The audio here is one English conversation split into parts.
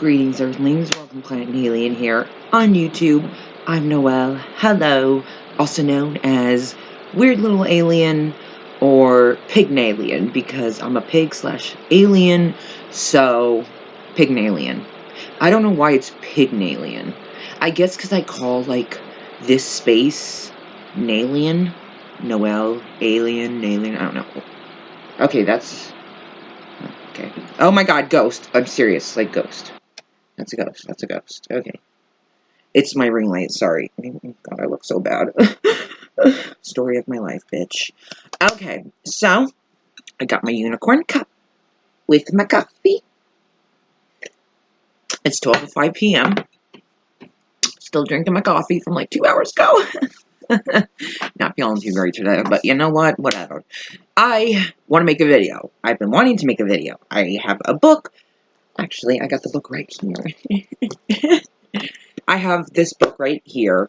Greetings, Earthlings. Welcome, Planet and Alien here on YouTube. I'm Noelle. Hello, also known as Weird Little Alien or Pignalien, because I'm a pig/alien, so Pignalien. I don't know why it's Pignalien. I guess because I call, like, this space Nalien. Noelle, Alien, Nalien, I don't know. Okay, that's... Okay. Oh my god, ghost. I'm serious, like ghost. That's a ghost. That's a ghost. Okay. It's my ring light, sorry. God, I look so bad. Story of my life, bitch. Okay, so, I got my unicorn cup with my coffee. It's 12:05 p.m. Still drinking my coffee from like 2 hours ago. Not feeling too great today, but you know what? Whatever. I want to make a video. I've been wanting to make a video. I have a book. Actually, I got the book right here. I have this book right here,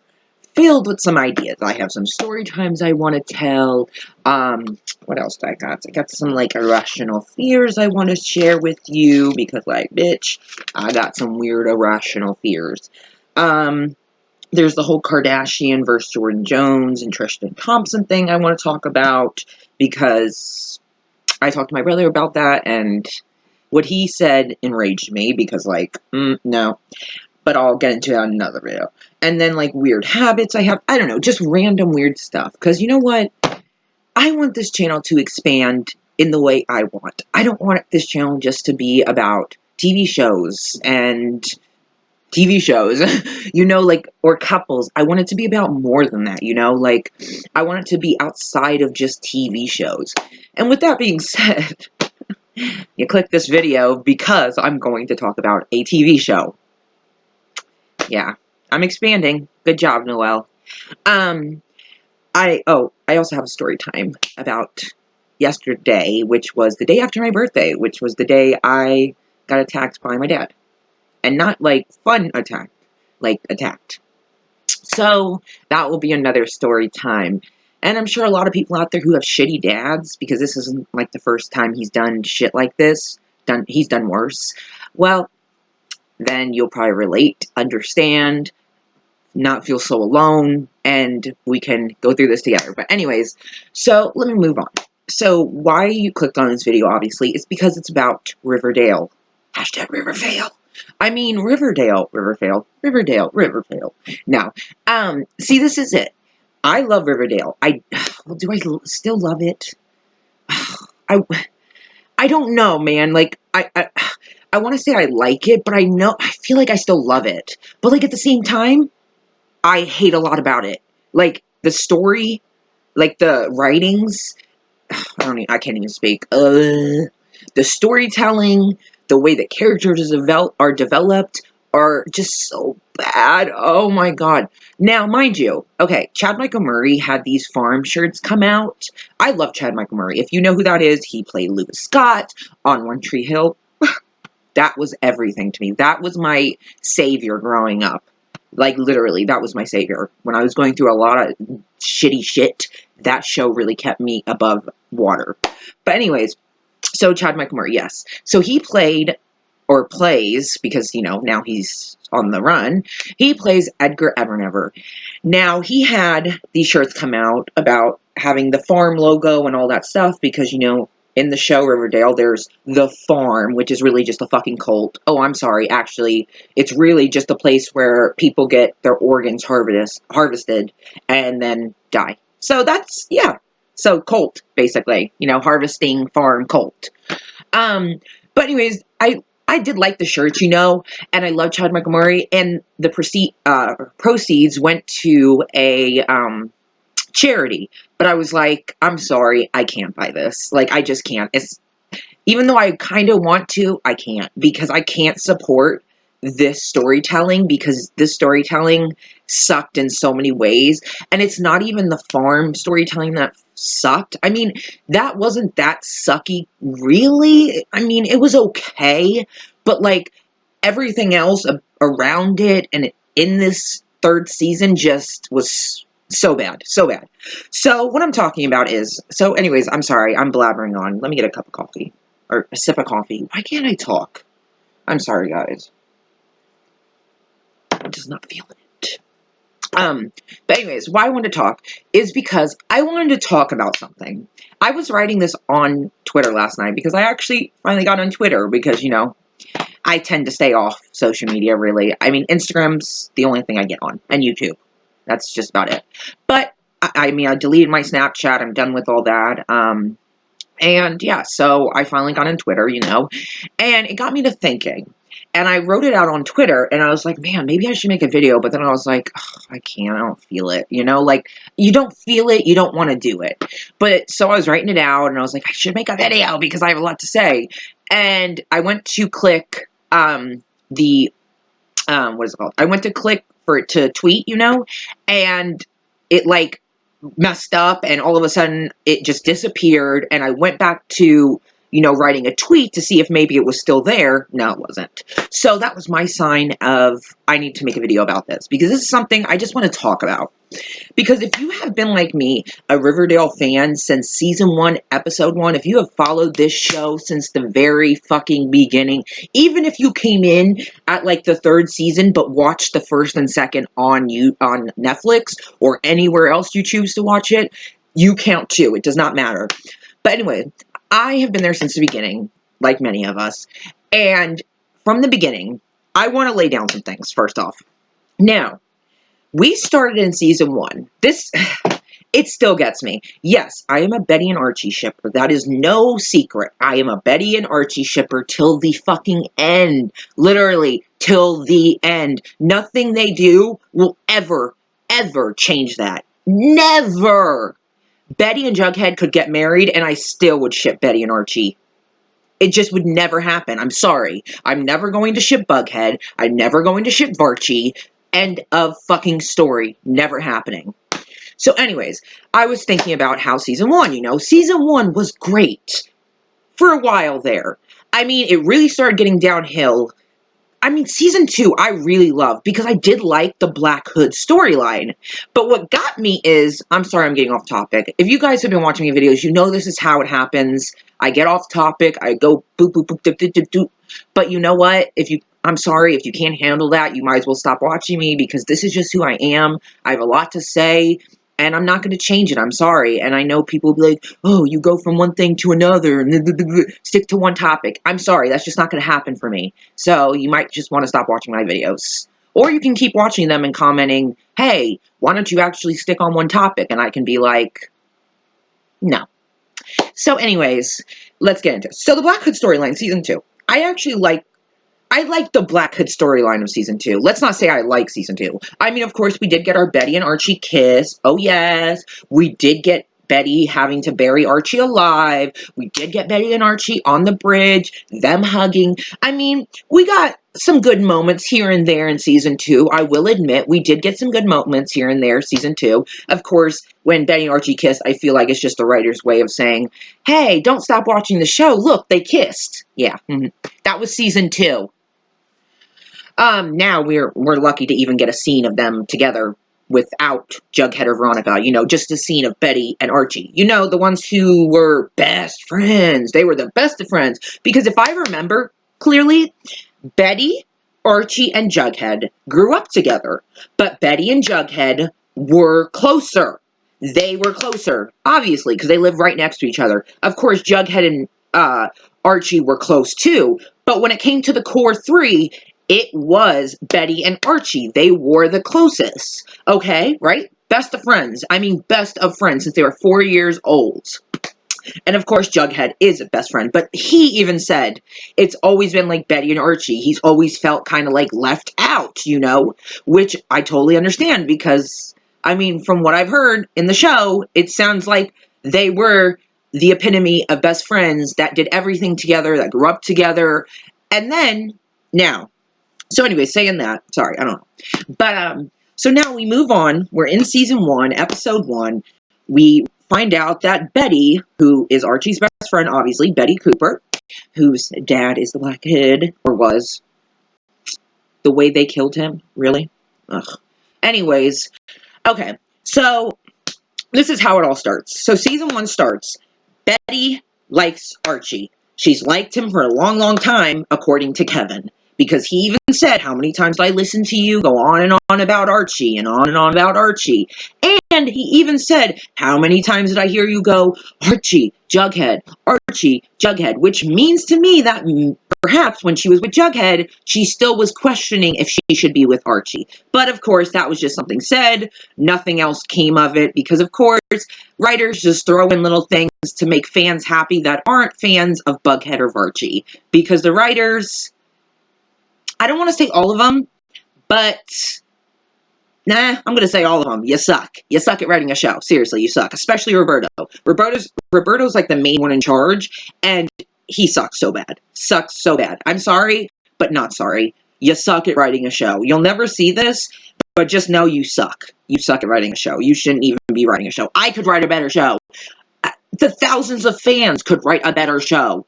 filled with some ideas. I have some story times I want to tell. What else do I got? I got some, like, irrational fears I want to share with you, because, like, bitch, I got some weird irrational fears. There's the whole Kardashian versus Jordan Jones and Tristan Thompson thing I want to talk about, because I talked to my brother about that, and what he said enraged me, because, like, no. But I'll get into that in another video. And then, like, weird habits I have. I don't know, just random weird stuff. Because you know what? I want this channel to expand in the way I want. I don't want this channel just to be about TV shows and TV shows, you know, like, or couples. I want it to be about more than that, you know? Like, I want it to be outside of just TV shows. And with that being said, you click this video because I'm going to talk about a TV show. Yeah, I'm expanding. Good job, Noelle. I also have a story time about yesterday, which was the day after my birthday, which was the day I got attacked by my dad. And not, like, fun attack, like, attacked. So, that will be another story time. And I'm sure a lot of people out there who have shitty dads, because this isn't, like, the first time he's done shit like this. He's done worse. Well, then you'll probably relate, understand, not feel so alone, and we can go through this together. But anyways, so let me move on. So why you clicked on this video, obviously, is because it's about Riverdale. Hashtag Riverdale. I mean, Riverdale. Now, see, this is it. I love Riverdale. Well, do I still love it? I don't know, man. Like, I want to say I like it, but I feel like I still love it. But, like, at the same time, I hate a lot about it. Like, the story, like, the writings, I can't even speak. The storytelling, the way the characters are developed are just so bad. Oh my god. Now, mind you, okay, Chad Michael Murray had these farm shirts come out. I love Chad Michael Murray. If you know who that is, he played Lewis Scott on One Tree Hill. That was everything to me. That was my savior growing up. Like, literally, that was my savior. When I was going through a lot of shitty shit, that show really kept me above water. But anyways, so Chad Michael Murray, yes. So he played, or plays, because, you know, now he's on the run, he plays Edgar Evernever. Now, he had these shirts come out about having the farm logo and all that stuff, because, you know, in the show Riverdale, there's the farm, which is really just a fucking cult. Oh, I'm sorry, actually, it's really just a place where people get their organs harvested and then die. So that's, yeah. So cult, basically. You know, harvesting farm cult. But anyways, I did like the shirts, you know, and I love Chad Michael Murray, and the proceeds went to a, charity, but I was like, I'm sorry, I can't buy this. Like, I just can't. Even though I kind of want to, I can't, because I can't support this storytelling, because this storytelling sucked in so many ways, and it's not even the farm storytelling that sucked. I mean, that wasn't that sucky, really. I mean, it was okay, but, like, everything else around it and in this third season just was so bad, so bad. So, what I'm talking about is, so anyways, I'm sorry, I'm blabbering on. Let me get a cup of coffee, or a sip of coffee. Why can't I talk? I'm sorry, guys. just not feeling it. But anyways, why I wanted to talk is because I wanted to talk about something. I was writing this on Twitter last night because I actually finally got on Twitter because, you know, I tend to stay off social media, really. I mean, Instagram's the only thing I get on, and YouTube. That's just about it. But, I mean, I deleted my Snapchat. I'm done with all that. And, yeah, so I finally got on Twitter, you know, and it got me to thinking. And I wrote it out on Twitter, and I was like, man, maybe I should make a video. But then I was like, I can't. I don't feel it. You know, like, you don't feel it, you don't want to do it. But, so I was writing it out, and I was like, I should make a video because I have a lot to say. And I went to click what is it called? I went to click for it to tweet, you know, and it, like, messed up, and all of a sudden it just disappeared, and I went back to, you know, writing a tweet to see if maybe it was still there. No, it wasn't. So that was my sign of I need to make a video about this, because this is something I just want to talk about. Because if you have been, like me, a Riverdale fan since season 1, episode 1, if you have followed this show since the very fucking beginning, even if you came in at, like, the 3rd season but watched the 1st and 2nd on Netflix or anywhere else you choose to watch it, you count too. It does not matter. But anyway, I have been there since the beginning, like many of us. And from the beginning, I want to lay down some things, first off. Now, we started in season 1. It still gets me. Yes, I am a Betty and Archie shipper. That is no secret. I am a Betty and Archie shipper till the fucking end. Literally, till the end. Nothing they do will ever, ever change that. Never! Betty and Jughead could get married, and I still would ship Betty and Archie. It just would never happen. I'm sorry. I'm never going to ship Bughead. I'm never going to ship Varchie. End of fucking story. Never happening. So anyways, I was thinking about how season 1, you know, season 1 was great for a while there. I mean, it really started getting downhill. I mean, season 2, I really loved because I did like the Black Hood storyline. But what got me is, I'm sorry, I'm getting off topic. If you guys have been watching my videos, you know this is how it happens. I get off topic, I go boop, boop, boop, doop, doop, doop, doop. But you know what? I'm sorry, if you can't handle that, you might as well stop watching me because this is just who I am. I have a lot to say. And I'm not going to change it. I'm sorry. And I know people will be like, oh, you go from one thing to another and stick to one topic. I'm sorry. That's just not going to happen for me. So you might just want to stop watching my videos. Or you can keep watching them and commenting, hey, why don't you actually stick on one topic? And I can be like, no. So anyways, let's get into it. So the Black Hood storyline, season 2. I like the Black Hood storyline of season 2. Let's not say I like season 2. I mean, of course, we did get our Betty and Archie kiss. Oh, yes. We did get Betty having to bury Archie alive. We did get Betty and Archie on the bridge, them hugging. I mean, we got some good moments here and there in season 2. I will admit, we did get some good moments here and there, season 2. Of course, when Betty and Archie kiss, I feel like it's just the writer's way of saying, hey, don't stop watching the show. Look, they kissed. Yeah, that was season 2. Now we're lucky to even get a scene of them together without Jughead or Veronica, you know, just a scene of Betty and Archie. You know, the ones who were best friends. They were the best of friends. Because if I remember clearly, Betty, Archie, and Jughead grew up together. But Betty and Jughead were closer. They were closer, obviously, because they lived right next to each other. Of course, Jughead and Archie were close too. But when it came to the core 3, it was Betty and Archie. They were the closest. Okay, right? Best of friends. I mean, best of friends since they were 4 years old. And of course, Jughead is a best friend. But he even said it's always been like Betty and Archie. He's always felt kind of like left out, you know? Which I totally understand because, I mean, from what I've heard in the show, it sounds like they were the epitome of best friends that did everything together, that grew up together. And then, now, so anyway, saying that, sorry, I don't know. But, so now we move on. We're in season 1, episode 1. We find out that Betty, who is Archie's best friend, obviously, Betty Cooper, whose dad is the Black Hood, or was. The way they killed him, really? Ugh. Anyways, okay, so this is how it all starts. So season 1 starts. Betty likes Archie. She's liked him for a long, long time, according to Kevin. because he even said, how many times did I listen to you go on and on about Archie and on about Archie? And he even said, how many times did I hear you go, Archie, Jughead, Archie, Jughead, which means to me that perhaps when she was with Jughead, she still was questioning if she should be with Archie. But of course, that was just something said. Nothing else came of it because, of course, writers just throw in little things to make fans happy that aren't fans of Bughead or Archie. Because the writers, I don't want to say all of them, but nah, I'm going to say all of them. You suck. You suck at writing a show. Seriously, you suck. Especially Roberto. Roberto's like the main one in charge, and he sucks so bad. Sucks so bad. I'm sorry, but not sorry. You suck at writing a show. You'll never see this, but just know you suck. You suck at writing a show. You shouldn't even be writing a show. I could write a better show. The thousands of fans could write a better show.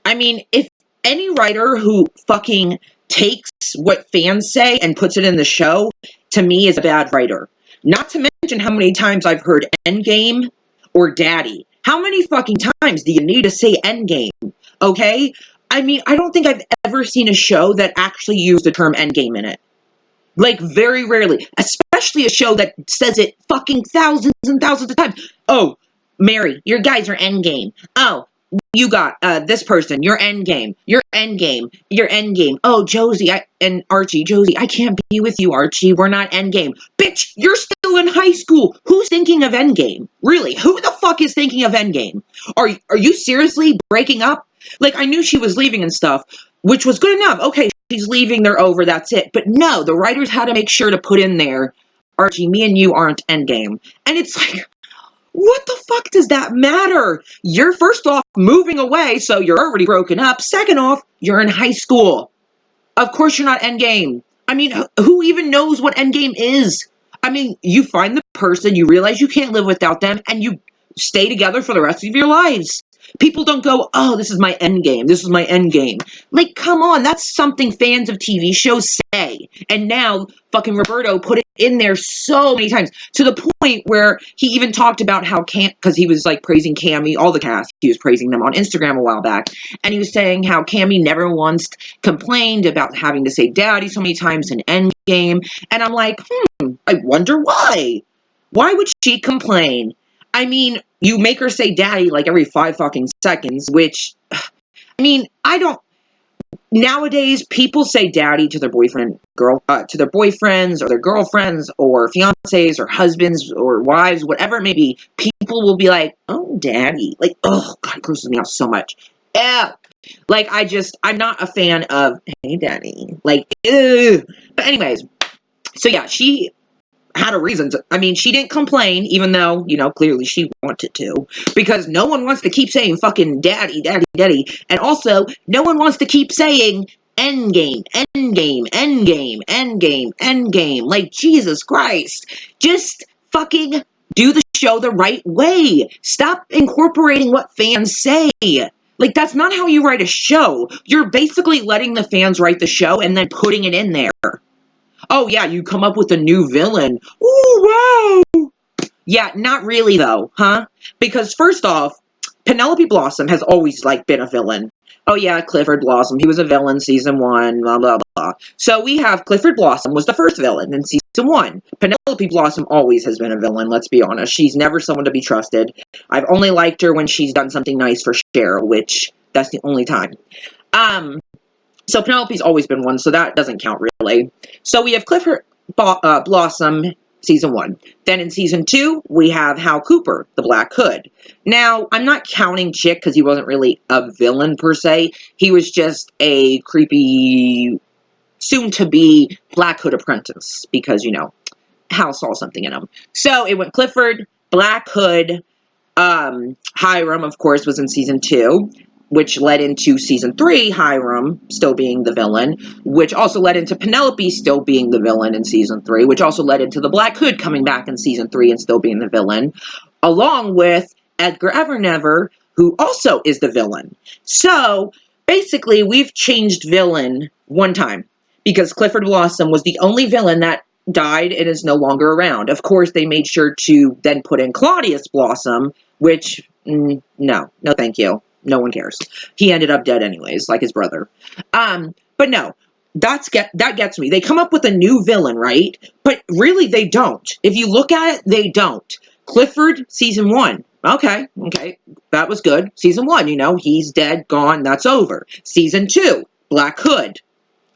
I mean, if any writer who fucking takes what fans say and puts it in the show, to me, is a bad writer. Not to mention how many times I've heard Endgame or Daddy. How many fucking times do you need to say Endgame? Okay? I mean, I don't think I've ever seen a show that actually used the term Endgame in it. Like, very rarely. Especially a show that says it fucking thousands and thousands of times. Oh, Mary, your guys are Endgame. Oh, you got this person, your Endgame. Your Endgame. Your Endgame. Oh, Josie and Archie. Josie, I can't be with you, Archie. We're not Endgame. Bitch, you're still in high school. Who's thinking of Endgame? Really, who the fuck is thinking of Endgame? Are you seriously breaking up? Like, I knew she was leaving and stuff, which was good enough. Okay, she's leaving, they're over, that's it. But no, the writers had to make sure to put in there, Archie, me and you aren't Endgame. And it's like, what the fuck does that matter? You're, first off, moving away, so you're already broken up. Second off, you're in high school. Of course you're not Endgame. I mean, who even knows what Endgame is? I mean, you find the person, you realize you can't live without them, and you stay together for the rest of your lives. People don't go, oh, this is my Endgame. This is my Endgame. Like, come on, that's something fans of TV shows say. And now, fucking Roberto put it in there so many times, to the point where he even talked about how because he was, like, praising Cammy, all the cast, he was praising them on Instagram a while back, and he was saying how Cammy never once complained about having to say daddy so many times in Endgame, and I'm like, I wonder why. Why would she complain? I mean, you make her say daddy like every 5 fucking seconds, which, I mean, I don't, nowadays, people say daddy to their to their boyfriends or their girlfriends or fiancés or husbands or wives, whatever it may be. People will be like, oh, daddy. Like, oh, God, it grosses me out so much. Yeah. Like, I'm not a fan of, hey, daddy. Like, ew. But anyways, so yeah, she had a reason to, I mean, she didn't complain, even though, clearly she wanted to, because no one wants to keep saying fucking daddy, daddy, daddy, and also, no one wants to keep saying endgame, endgame, endgame, endgame, endgame, like, Jesus Christ, just fucking do the show the right way. Stop incorporating what fans say. Like, that's not how you write a show. You're basically letting the fans write the show and then putting it in there. Oh, yeah, you come up with a new villain. Ooh, wow. Yeah, not really, though, huh? Because, first off, Penelope Blossom has always, been a villain. Oh, yeah, Clifford Blossom. He was a villain season 1, blah, blah, blah. So we have Clifford Blossom was the first villain in season 1. Penelope Blossom always has been a villain, let's be honest. She's never someone to be trusted. I've only liked her when she's done something nice for Cheryl, which, that's the only time. So Penelope's always been one, so that doesn't count, really. So we have Clifford Blossom, season 1. Then in season 2, we have Hal Cooper, the Black Hood. Now, I'm not counting Chick, because he wasn't really a villain, per se. He was just a creepy, soon-to-be Black Hood apprentice, because, Hal saw something in him. So it went Clifford, Black Hood, Hiram, of course, was in season 2. Which led into season 3, Hiram still being the villain, which also led into Penelope still being the villain in season 3, which also led into the Black Hood coming back in season 3 and still being the villain, along with Edgar Evernever, who also is the villain. So, basically, we've changed villain one time, because Clifford Blossom was the only villain that died and is no longer around. Of course, they made sure to then put in Claudius Blossom, which, no thank you. No one cares. He ended up dead anyways, like his brother. But no. that gets me. They come up with a new villain, right? But really, they don't. If you look at it, they don't. Clifford, season 1. Okay, that was good. Season 1, he's dead, gone, that's over. Season 2, Black Hood.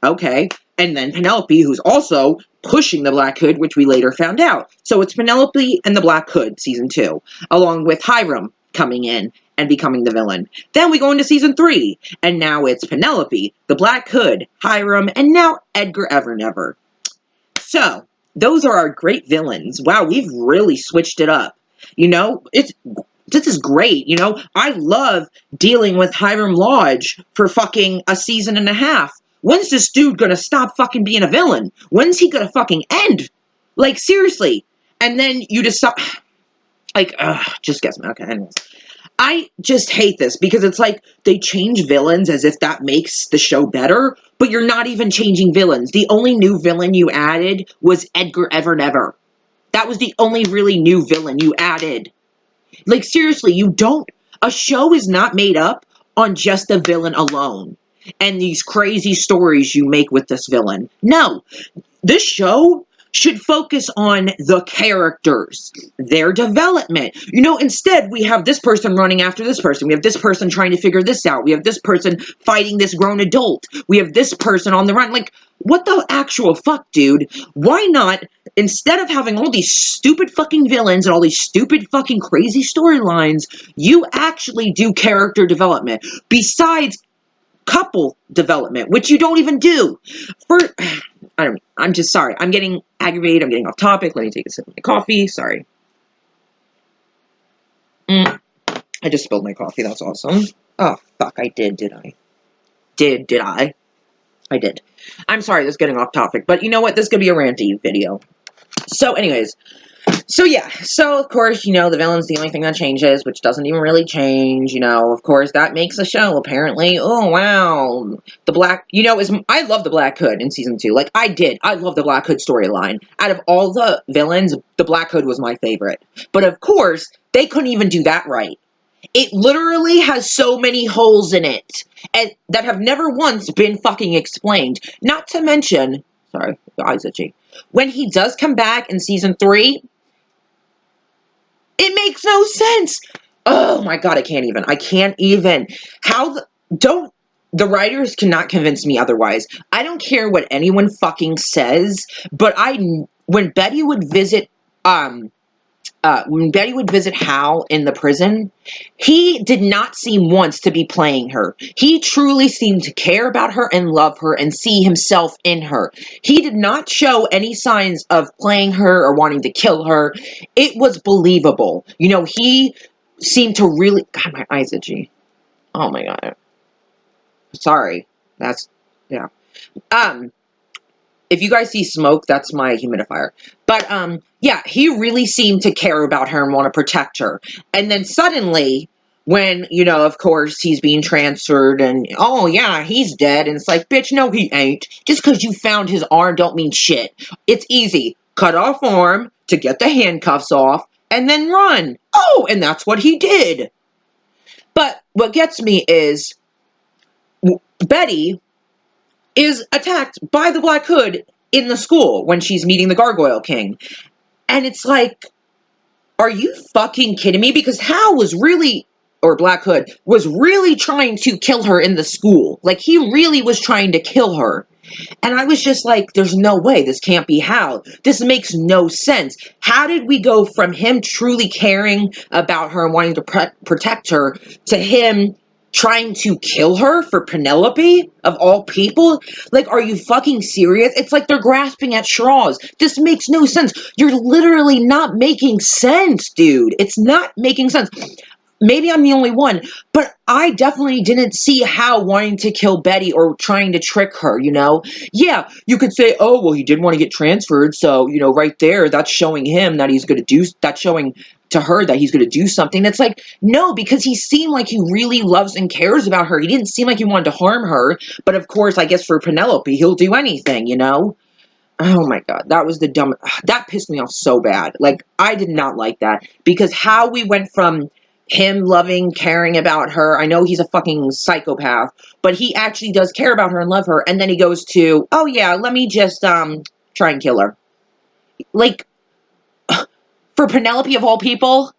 Okay, and then Penelope, who's also pushing the Black Hood, which we later found out. So it's Penelope and the Black Hood, season 2, along with Hiram coming in and becoming the villain. Then we go into season 3, and now it's Penelope, the Black Hood, Hiram, and now Edgar Evernever. So, those are our great villains. Wow, we've really switched it up. This is great, I love dealing with Hiram Lodge for fucking a season and a half. When's this dude gonna stop fucking being a villain? When's he gonna fucking end? Like, seriously. And then you decide, like, just gets me. Okay, anyways. I just hate this because it's like they change villains as if that makes the show better, but you're not even changing villains. The only new villain you added was Edgar Evernever. That was the only really new villain you added. Like, seriously, a show is not made up on just a villain alone and these crazy stories you make with this villain. No, this show should focus on the characters, their development. Instead, we have this person running after this person. We have this person trying to figure this out. We have this person fighting this grown adult. We have this person on the run. Like, what the actual fuck, dude? Why not, instead of having all these stupid fucking villains and all these stupid fucking crazy storylines, you actually do character development besides couple development, which you don't even do. I'm just sorry. I'm getting aggravated. I'm getting off topic. Let me take a sip of my coffee. Sorry. I just spilled my coffee. That's awesome. Oh, fuck. I did I? Did I? I did. I'm sorry. This is getting off topic. But you know what? This is going to be a ranty video. So anyways. So yeah, of course, the villain's the only thing that changes, which doesn't even really change, of course, that makes a show, apparently. Oh, wow. I love the Black Hood in season 2, like, I love the Black Hood storyline. Out of all the villains, the Black Hood was my favorite. But of course, they couldn't even do that right. It literally has so many holes in it, and that have never once been fucking explained. Not to mention, sorry, the eyes itchy. When he does come back in season 3, it makes no sense. Oh my god, I can't even. The writers cannot convince me otherwise. I don't care what anyone fucking says, but when Betty would visit Hal in the prison, he did not seem once to be playing her. He truly seemed to care about her and love her and see himself in her. He did not show any signs of playing her or wanting to kill her. It was believable. He seemed to really... God, my eyes itchy. Oh my god. Sorry. Yeah. If you guys see smoke, that's my humidifier. But, yeah, he really seemed to care about her and want to protect her. And then suddenly, when, of course, he's being transferred and, oh, yeah, he's dead. And it's like, bitch, no, he ain't. Just because you found his arm don't mean shit. It's easy. Cut off arm to get the handcuffs off and then run. Oh, and that's what he did. But what gets me is Betty is attacked by the Black Hood in the school when she's meeting the Gargoyle King. And it's like, are you fucking kidding me? Because Hal was really, or Black Hood, was really trying to kill her in the school. Like, he really was trying to kill her. And I was just like, there's no way. This can't be Hal. This makes no sense. How did we go from him truly caring about her and wanting to protect her to him trying to kill her for Penelope, of all people? Like, are you fucking serious? It's like they're grasping at straws. This makes no sense. You're literally not making sense, dude. It's not making sense. Maybe I'm the only one, but I definitely didn't see Hal wanting to kill Betty or trying to trick her, Yeah, you could say, oh, well, he did want to get transferred, so, right there, that's showing him that that's showing to her that he's going to do something. It's like, no, because he seemed like he really loves and cares about her. He didn't seem like he wanted to harm her, but of course, I guess for Penelope, he'll do anything, Oh my god, that pissed me off so bad. Like, I did not like that, because how we went from him loving, caring about her. I know he's a fucking psychopath, but he actually does care about her and love her. And then he goes to, oh yeah, let me just try and kill her. Like, for Penelope of all people.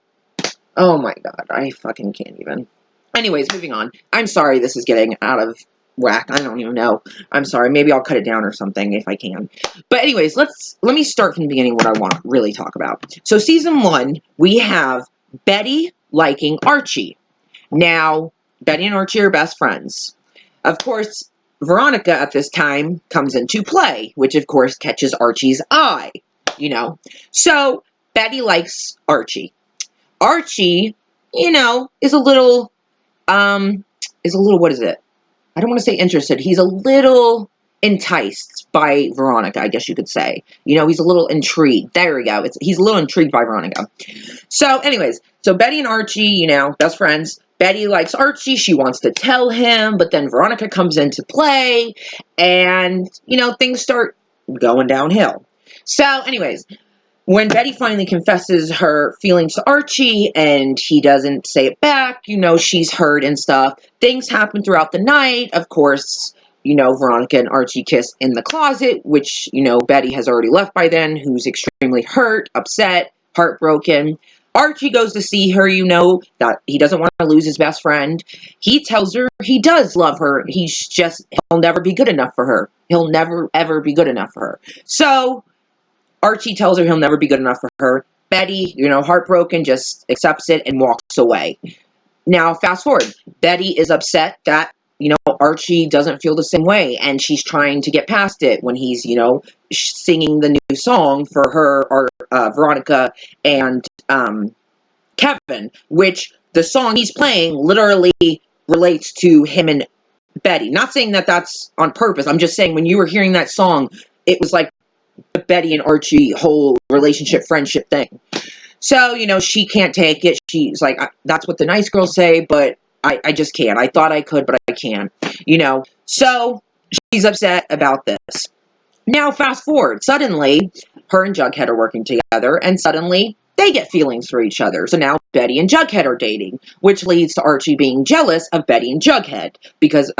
Oh my god, I fucking can't even. Anyways, moving on. I'm sorry this is getting out of whack. I don't even know. I'm sorry. Maybe I'll cut it down or something if I can. But anyways, let me start from the beginning what I want to really talk about. So season 1, we have Betty liking Archie. Now, Betty and Archie are best friends. Of course, Veronica at this time comes into play, which of course catches Archie's eye, you know. So, Betty likes Archie. Archie, you know, what is it? I don't want to say interested. He's a little enticed by Veronica, I guess you could say. You know, he's a little intrigued. There we go. He's a little intrigued by Veronica. So anyways, so Betty and Archie, you know, best friends. Betty likes Archie. She wants to tell him, but then Veronica comes into play and, you know, things start going downhill. So anyways, when Betty finally confesses her feelings to Archie and he doesn't say it back, you know, she's hurt and stuff. Things happen throughout the night. Of course, you know, Veronica and Archie kiss in the closet, which, you know, Betty has already left by then, who's extremely hurt, upset, heartbroken. Archie goes to see her, you know, that he doesn't want to lose his best friend. He tells her he does love her. He'll never be good enough for her. He'll never, ever be good enough for her. So, Archie tells her he'll never be good enough for her. Betty, you know, heartbroken, just accepts it and walks away. Now, fast forward. Betty is upset that, you know, Archie doesn't feel the same way, and she's trying to get past it when he's, you know, singing the new song for her, or Veronica and Kevin, which the song he's playing literally relates to him and Betty. Not saying that that's on purpose. I'm just saying when you were hearing that song, it was like the Betty and Archie whole relationship, friendship thing. So, you know, she can't take it. She's like, that's what the nice girls say, but I just can't. I thought I could, but I can't, you know. So, she's upset about this. Now, fast forward. Suddenly, her and Jughead are working together, and suddenly, they get feelings for each other. So now, Betty and Jughead are dating, which leads to Archie being jealous of Betty and Jughead, because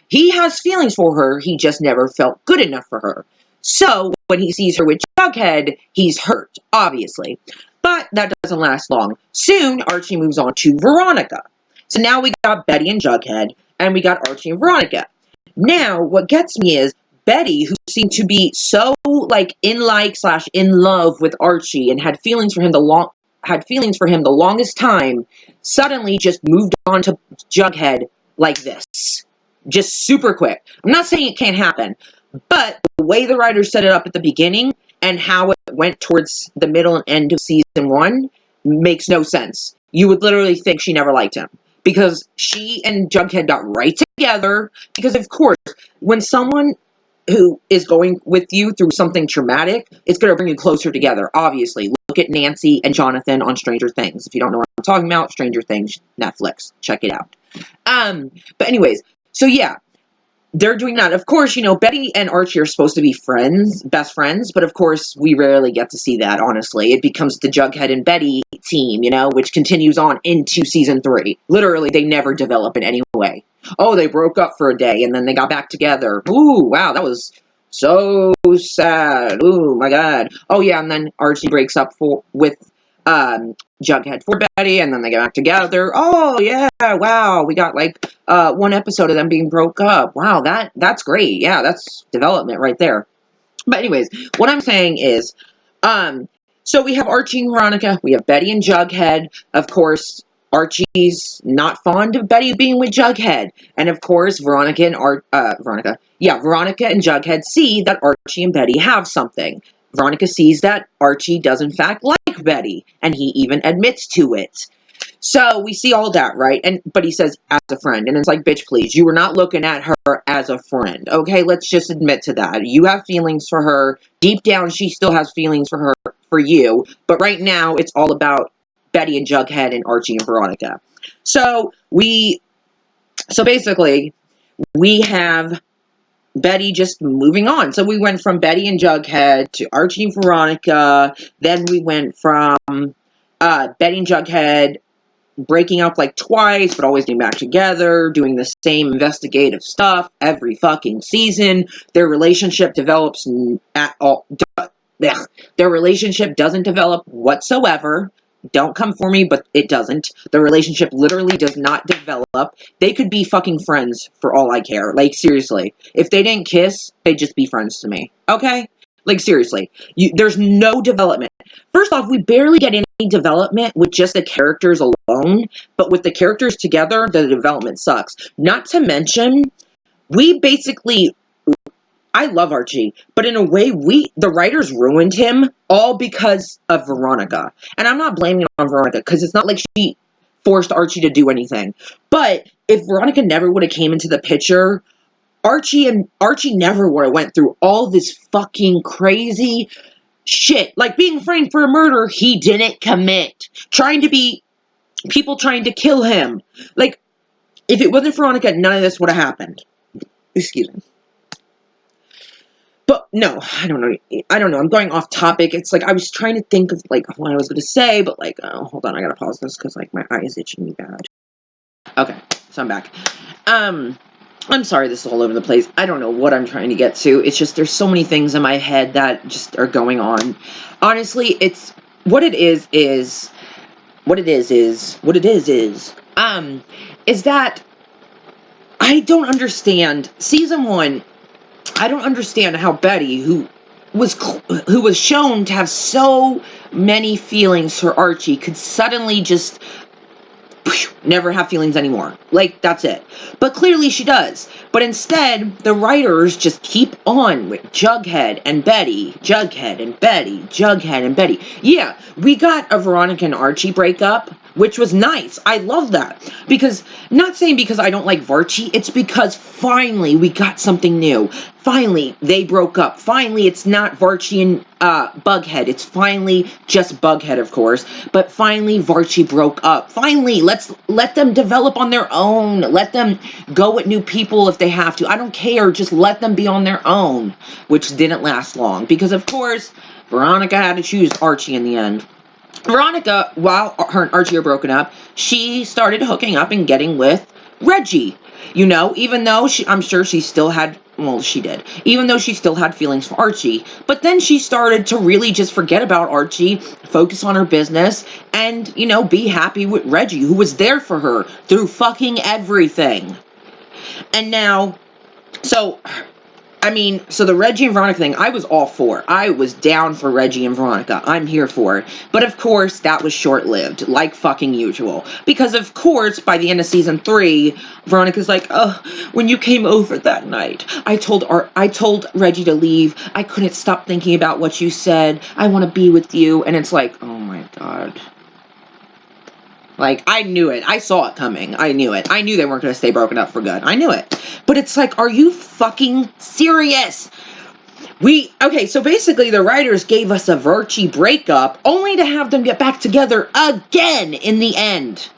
he has feelings for her, he just never felt good enough for her. So, when he sees her with Jughead, he's hurt, obviously. But that doesn't last long. Soon, Archie moves on to Veronica. So now we got Betty and Jughead, and we got Archie and Veronica. Now, what gets me is Betty, who seemed to be so, like, in love with Archie and had feelings for him the longest time, suddenly just moved on to Jughead like this. Just super quick. I'm not saying it can't happen, but the way the writers set it up at the beginning and how it went towards the middle and end of season 1 makes no sense. You would literally think she never liked him, because she and Jughead got right together. Because, of course, when someone who is going with you through something traumatic, it's going to bring you closer together, obviously. Look at Nancy and Jonathan on Stranger Things. If you don't know what I'm talking about, Stranger Things, Netflix. Check it out. But anyways, so yeah, they're doing that. Of course, you know, Betty and Archie are supposed to be friends, best friends, but of course, we rarely get to see that, honestly. It becomes the Jughead and Betty team, you know, which continues on into season 3. Literally, they never develop in any way. Oh, they broke up for a day, and then they got back together. Ooh, wow, that was so sad. Ooh, my God. Oh, yeah, and then Archie breaks up with Jughead for Betty, and then they get back together. Oh, yeah, wow, we got, like, one episode of them being broke up. Wow, that's great. Yeah, that's development right there. But anyways, what I'm saying is, so we have Archie and Veronica, we have Betty and Jughead. Of course, Archie's not fond of Betty being with Jughead. And of course, Veronica and Jughead see that Archie and Betty have something. Veronica sees that Archie does in fact like Betty, and he even admits to it. So we see all that, right? But he says, as a friend. And it's like, bitch, please, you were not looking at her as a friend. Okay, let's just admit to that. You have feelings for her. Deep down, she still has feelings for you. But right now, it's all about Betty and Jughead and Archie and Veronica. So basically, we have Betty just moving on. So we went from Betty and Jughead to Archie and Veronica. Then we went from Betty and Jughead breaking up like twice, but always getting back together, doing the same investigative stuff every fucking season. Their relationship develops at all. Their relationship doesn't develop whatsoever. Don't come for me, but it doesn't. The relationship literally does not develop. They could be fucking friends for all I care. Like, seriously. If they didn't kiss, they'd just be friends to me. Okay? Like, seriously. There's no development. First off, we barely get any development with just the characters alone, but with the characters together, the development sucks. Not to mention, we basically... I love Archie, but in a way, the writers ruined him all because of Veronica. And I'm not blaming it on Veronica, because it's not like she forced Archie to do anything. But if Veronica never would have came into the picture, Archie never would have went through all this fucking crazy shit. Like being framed for a murder he didn't commit. People trying to kill him. Like, if it wasn't Veronica, none of this would have happened. Excuse me. But no, I don't know. I'm going off topic. It's like I was trying to think of like what I was going to say, but like, oh, hold on, I gotta pause this because like my eye is itching me bad. Okay, so I'm back. I'm sorry, this is all over the place. I don't know what I'm trying to get to. It's just there's so many things in my head that just are going on. Honestly, it's what it is that I don't understand. Season 1. I don't understand how Betty, who was shown to have so many feelings for Archie, could suddenly just never have feelings anymore. Like, that's it. But clearly she does. But instead, the writers just keep on with Jughead and Betty, Jughead and Betty, Jughead and Betty. Yeah, we got a Veronica and Archie breakup, which was nice. I love that. Because, not saying because I don't like Varchie, it's because finally we got something new. Finally, they broke up. Finally, it's not Varchie and Bughead. It's finally just Bughead, of course. But finally, Varchie broke up. Finally, let them develop on their own. Let them go with new people if they have to. I don't care. Just let them be on their own. Which didn't last long. Because, of course, Veronica had to choose Archie in the end. Veronica, while her and Archie are broken up, she started hooking up and getting with Reggie. You know, even though I'm sure she still had, well, she did. Even though she still had feelings for Archie. But then she started to really just forget about Archie, focus on her business, and, you know, be happy with Reggie, who was there for her through fucking everything. And now, so the Reggie and Veronica thing, I was all for. I was down for Reggie and Veronica. I'm here for it. But of course, that was short-lived, like fucking usual. Because of course, by the end of season 3, Veronica's like, oh, when you came over that night, I told Reggie to leave. I couldn't stop thinking about what you said. I want to be with you. And it's like, oh my god. Like, I knew it. I saw it coming. I knew it. I knew they weren't going to stay broken up for good. I knew it. But it's like, are you fucking serious? Okay, so basically the writers gave us a Varchie breakup only to have them get back together again in the end.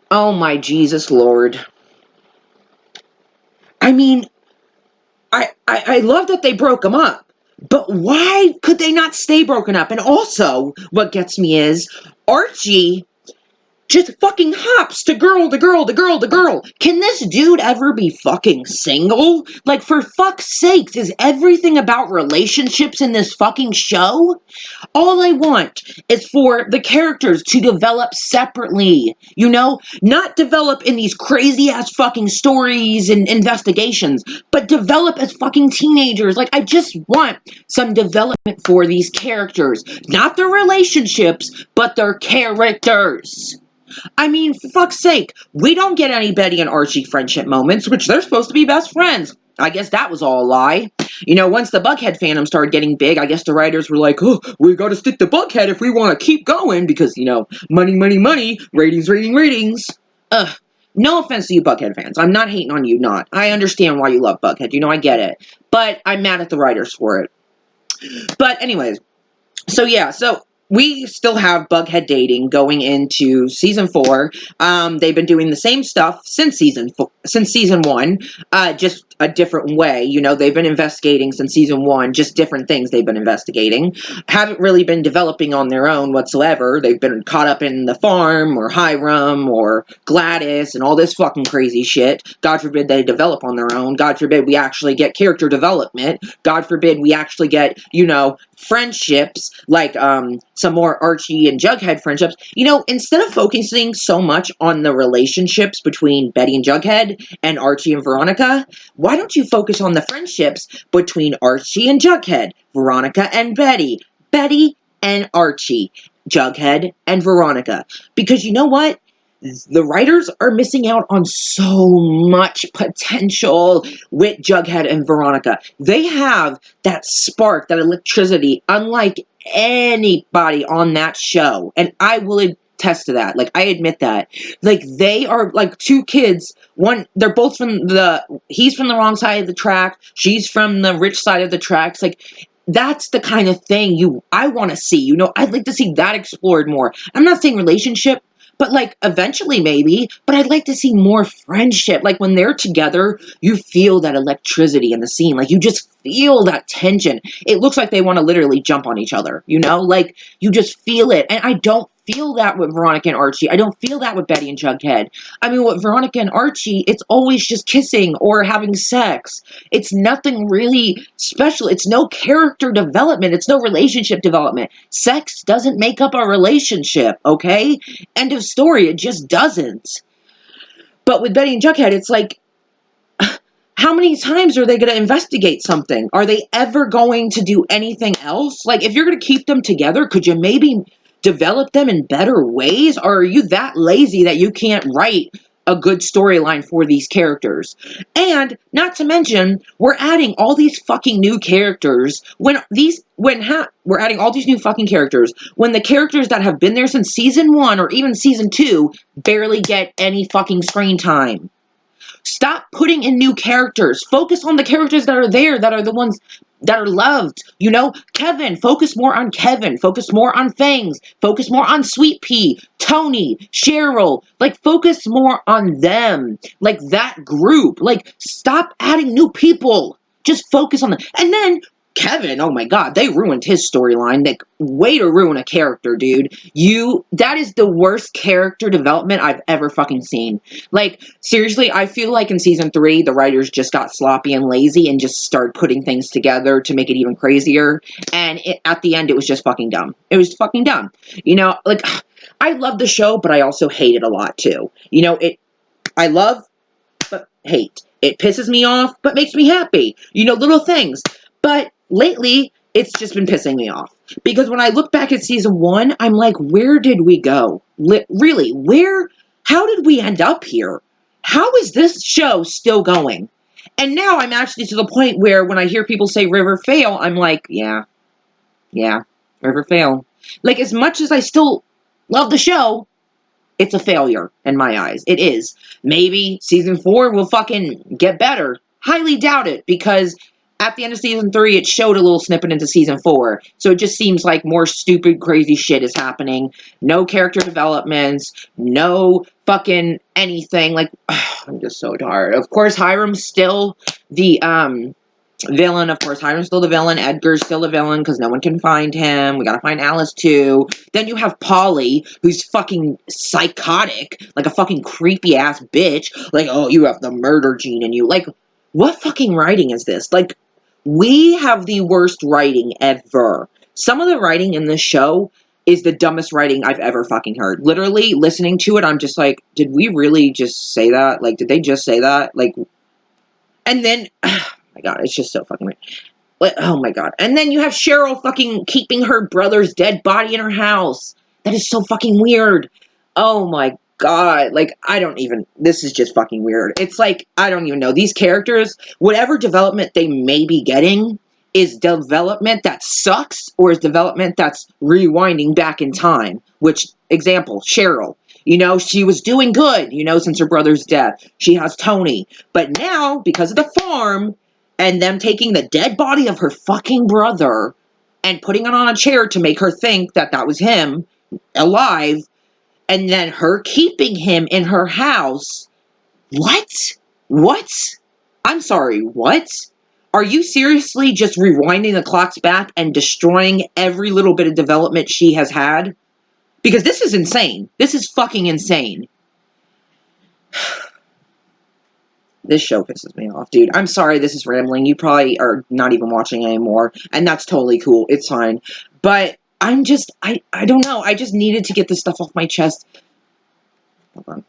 Oh my Jesus Lord. I mean, I love that they broke them up. But why could they not stay broken up? And also, what gets me is, Archie just fucking hops to girl to girl to girl to girl. Can this dude ever be fucking single? Like, for fuck's sakes, is everything about relationships in this fucking show? All I want is for the characters to develop separately, you know? Not develop in these crazy-ass fucking stories and investigations, but develop as fucking teenagers. Like, I just want some development for these characters. Not their relationships, but their characters. I mean, for fuck's sake, we don't get any Betty and Archie friendship moments, which they're supposed to be best friends. I guess that was all a lie. You know, once the Bughead fandom started getting big, I guess the writers were like, oh, we gotta stick to Bughead if we want to keep going, because, you know, money, money, money, ratings, ratings. Ugh. No offense to you Bughead fans. I'm not hating on you, not. I understand why you love Bughead. You know, I get it. But I'm mad at the writers for it. But anyways, so yeah, we still have Bughead dating going into season 4. They've been doing the same stuff since season since season one, just a different way. You know, they've been investigating since season one, just different things they've been investigating. Haven't really been developing on their own whatsoever. They've been caught up in the farm or Hiram or Gladys and all this fucking crazy shit. God forbid they develop on their own. God forbid we actually get character development. God forbid we actually get, you know, friendships, like some more Archie and Jughead friendships. You know, instead of focusing so much on the relationships between Betty and Jughead and Archie and Veronica, why don't you focus on the friendships between Archie and Jughead, Veronica and Betty, Betty and Archie, Jughead and Veronica? Because you know what? The writers are missing out on so much potential with Jughead and Veronica. They have that spark, that electricity, unlike anybody on that show. And I will attest to that. Like, I admit that. Like, they are like two kids. One, they're both he's from the wrong side of the track. She's from the rich side of the tracks. Like, that's the kind of thing I want to see. You know, I'd like to see that explored more. I'm not saying relationship, but like eventually maybe, but I'd like to see more friendship. Like when they're together, you feel that electricity in the scene. Like you just feel that tension. It looks like they want to literally jump on each other, you know? Like you just feel it. And I don't feel that with Veronica and Archie. I don't feel that with Betty and Jughead. I mean, with Veronica and Archie, it's always just kissing or having sex. It's nothing really special. It's no character development. It's no relationship development. Sex doesn't make up a relationship, okay? End of story. It just doesn't. But with Betty and Jughead, it's like, how many times are they going to investigate something? Are they ever going to do anything else? Like, if you're going to keep them together, could you maybe develop them in better ways? Or are you that lazy that you can't write a good storyline for these characters? And not to mention, we're adding all these fucking new characters we're adding all these new fucking characters when the characters that have been there since season 1 or even season 2 barely get any fucking screen time. Stop putting in new characters. Focus on the characters that are there, that are the ones that are loved. You know, Kevin, focus more on Kevin. Focus more on Fangs. Focus more on Sweet Pea, Tony, Cheryl. Like, focus more on them. Like, that group. Like, stop adding new people. Just focus on them. And then Kevin, oh my god, they ruined his storyline. Like, way to ruin a character, dude. That is the worst character development I've ever fucking seen. Like, seriously, I feel like in season 3, the writers just got sloppy and lazy and just started putting things together to make it even crazier. And at the end, it was just fucking dumb. It was fucking dumb. You know, like, I love the show, but I also hate it a lot, too. You know, I love, but hate. It pisses me off, but makes me happy. You know, little things. But lately, it's just been pissing me off. Because when I look back at season 1, I'm like, where did we go? Really, how did we end up here? How is this show still going? And now I'm actually to the point where when I hear people say River fail, I'm like, yeah, River fail. Like, as much as I still love the show, it's a failure in my eyes. It is. Maybe season 4 will fucking get better. Highly doubt it, because at the end of season 3, it showed a little snippet into season 4. So it just seems like more stupid, crazy shit is happening. No character developments. No fucking anything. Like, I'm just so tired. Of course, Hiram's still the, villain. Of course, Hiram's still the villain. Edgar's still the villain because no one can find him. We gotta find Alice too. Then you have Polly, who's fucking psychotic, like a fucking creepy ass bitch. Like, oh, you have the murder gene in you. Like, what fucking writing is this? Like, we have the worst writing ever. Some of the writing in this show is the dumbest writing I've ever fucking heard. Literally, listening to it, I'm just like, did we really just say that? Like, did they just say that? Like, and then, oh my god, it's just so fucking weird. Like, oh my god. And then you have Cheryl fucking keeping her brother's dead body in her house. That is so fucking weird. Oh my god. Like, this is just fucking weird. It's like, I don't even know. These characters, whatever development they may be getting, is development that sucks, or is development that's rewinding back in time. Which, example, Cheryl. You know, she was doing good, you know, since her brother's death. She has Tony. But now, because of the farm, and them taking the dead body of her fucking brother and putting it on a chair to make her think that that was him, alive, and then her keeping him in her house. What? What? I'm sorry, what? Are you seriously just rewinding the clocks back and destroying every little bit of development she has had? Because this is insane. This is fucking insane. This show pisses me off, dude. I'm sorry this is rambling. You probably are not even watching anymore, and that's totally cool. It's fine. But I'm just, I don't know. I just needed to get this stuff off my chest. Hold on.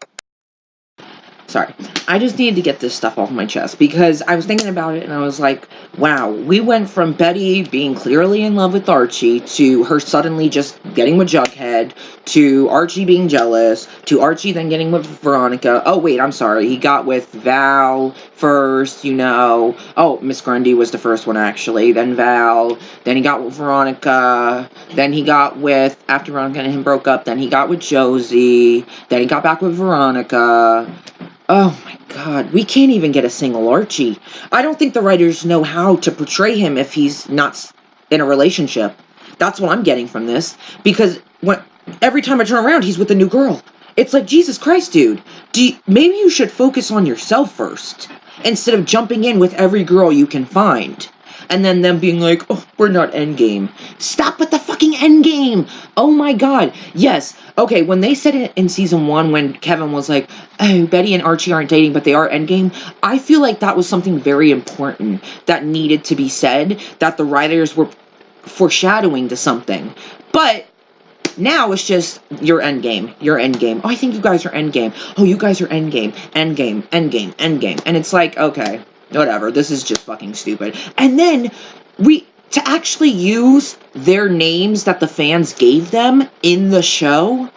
Sorry. I just needed to get this stuff off my chest because I was thinking about it and I was like, wow, we went from Betty being clearly in love with Archie to her suddenly just getting with Jughead to Archie being jealous to Archie then getting with Veronica. Oh, wait, I'm sorry. He got with Val first, you know. Oh, Miss Grundy was the first one, actually. Then Val. Then he got with Veronica. Then he got with, after Veronica and him broke up, then he got with Josie. Then he got back with Veronica. Oh my god, we can't even get a single Archie. I don't think the writers know how to portray him if he's not in a relationship. That's what I'm getting from this. Because every time I turn around, he's with a new girl. It's like, Jesus Christ, dude. Maybe you should focus on yourself first, instead of jumping in with every girl you can find. And then them being like, oh, we're not endgame. Stop with the fucking endgame! Oh my god. Yes. Okay, when they said it in season 1, when Kevin was like, oh, Betty and Archie aren't dating, but they are endgame, I feel like that was something very important that needed to be said, that the writers were foreshadowing to something. But now it's just, you're endgame, you're endgame. Oh, I think you guys are endgame. Oh, you guys are endgame, endgame, endgame, endgame. And it's like, okay, whatever, this is just fucking stupid. And then, to actually use their names that the fans gave them in the show?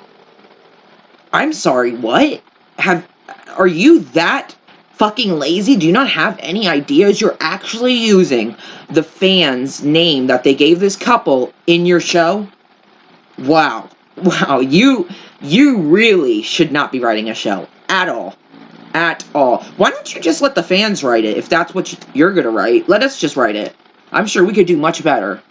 I'm sorry, what? Are you that fucking lazy? Do you not have any ideas? You're actually using the fans' name that they gave this couple in your show? Wow. Wow, you really should not be writing a show. At all. At all. Why don't you just let the fans write it if that's what you're gonna write? Let us just write it. I'm sure we could do much better.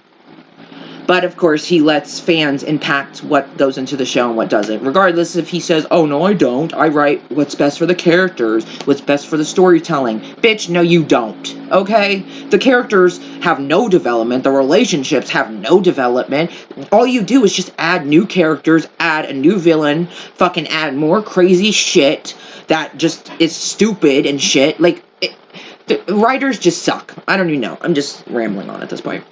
But, of course, he lets fans impact what goes into the show and what doesn't. Regardless if he says, oh, no, I don't. I write what's best for the characters, what's best for the storytelling. Bitch, no, you don't. Okay? The characters have no development. The relationships have no development. All you do is just add new characters, add a new villain, fucking add more crazy shit that just is stupid and shit. Like, the writers just suck. I don't even know. I'm just rambling on at this point.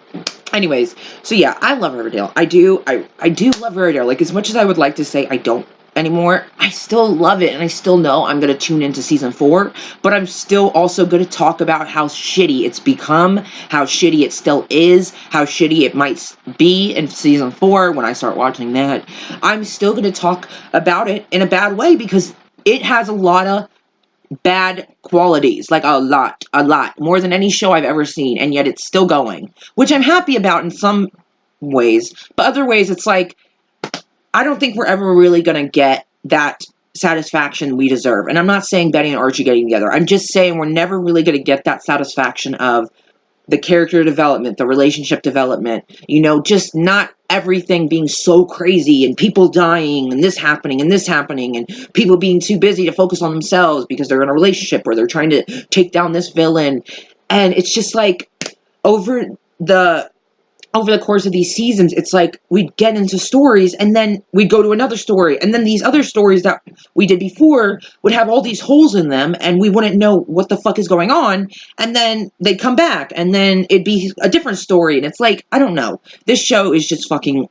Anyways, so yeah, I love Riverdale. I do love Riverdale. Like, as much as I would like to say I don't anymore, I still love it, and I still know I'm going to tune into season 4, but I'm still also going to talk about how shitty it's become, how shitty it still is, how shitty it might be in season 4 when I start watching that. I'm still going to talk about it in a bad way, because it has a lot of bad qualities, like a lot, more than any show I've ever seen, and yet it's still going, which I'm happy about in some ways, but other ways it's like, I don't think we're ever really gonna get that satisfaction we deserve. And I'm not saying Betty and Archie getting together, I'm just saying we're never really gonna get that satisfaction of the character development, the relationship development, you know, just not everything being so crazy and people dying and this happening and people being too busy to focus on themselves because they're in a relationship or they're trying to take down this villain. And it's just like, over the course of these seasons, it's like we'd get into stories and then we'd go to another story, and then these other stories that we did before would have all these holes in them and we wouldn't know what the fuck is going on, and then they'd come back and then it'd be a different story, and it's like, I don't know. This show is just fucking,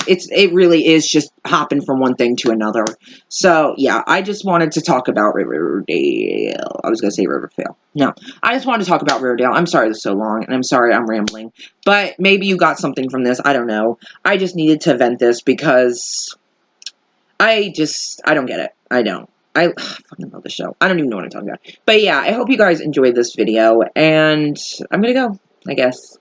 it really is just hopping from one thing to another. So, yeah, I just wanted to talk about Riverdale. I was going to say Rivervale. No, I just wanted to talk about Riverdale. I'm sorry this is so long, and I'm sorry I'm rambling. But maybe you got something from this. I don't know. I just needed to vent this because I don't get it. I don't. I fucking love the show. I don't even know what I'm talking about. But yeah, I hope you guys enjoyed this video, and I'm going to go, I guess.